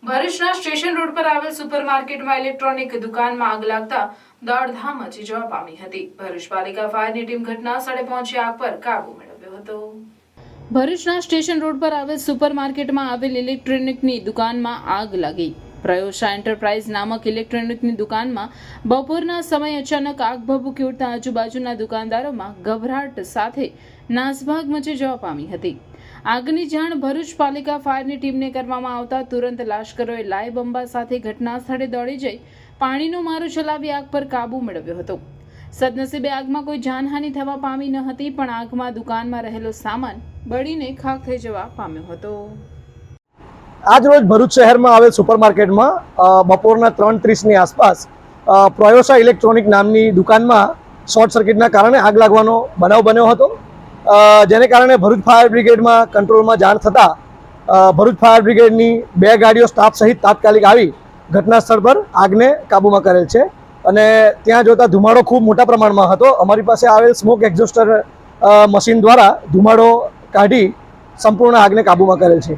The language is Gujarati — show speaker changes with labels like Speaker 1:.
Speaker 1: ભરૂચના સ્ટેશન રોડ પર આવેલ સુપરમાર્કેટમાં ઇલેક્ટ્રોનિક દુકાનમાં આગ લાગતા દોડધામ મચી જવા પામી હતી. ભરૂચ પાલિકા ફાયરની ટીમ ઘટના સ્થળે પહોંચી આગ પર કાબુ મેળવ્યો હતો. ભરૂચના સ્ટેશન રોડ પર આવેલ સુપરમાર્કેટમાં આવેલ ઇલેક્ટ્રોનિકની દુકાનમાં આગ લાગી. પ્રયોશા એન્ટરપ્રાઇઝ નામક ઇલેક્ટ્રોનિકની દુકાનમાં બપોરના સમયે અચાનક આગ ભભૂકી ઉઠતા આજુબાજુના દુકાનદારોમાં ગભરાટ સાથે નાસભાગ મચી જવા પામી હતી. આગની જાણ ભરૂચ પાલિકા ફાયરની ટીમને કરવામાં આવતા તુરંત લાશ્કરોએ લાઈ બંબા સાથે ઘટના સ્થળે દોડી જઈ પાણીનો મારો ચલાવી આગ પર કાબુ મેળવ્યો હતો. સદનસીબે આગમાં કોઈ જાનહાનિ થવા પામી ન હતી, પણ આગમાં દુકાનમાં રહેલો સામાન બળીને ખાખ થઈ જવા પામ્યો હતો.
Speaker 2: આજ રોજ ભરૂચ શહેરમાં આવેલ સુપરમાર્કેટમાં બપોરના 3:30ની આસપાસ પ્રયોશા ઇલેક્ટ્રોનિક નામની દુકાનમાં શોર્ટ સર્કિટના કારણે આગ લાગવાનો બનાવ બન્યો હતો, જેને કારણે ભરૂચ ફાયર બ્રિગેડમાં કંટ્રોલમાં જાણ થતાં ભરૂચ ફાયર બ્રિગેડની 2 ગાડીઓ સ્ટાફ સહિત તાત્કાલિક આવી ઘટના સ્થળ પર આગને કાબૂમાં કરેલ છે. અને ત્યાં જોતા ધુમાડો ખૂબ મોટા પ્રમાણમાં હતો. અમારી પાસે આવેલ સ્મોક એક્ઝોસ્ટર મશીન દ્વારા ધુમાડો કાઢી સંપૂર્ણ આગને કાબૂમાં કરેલ છે.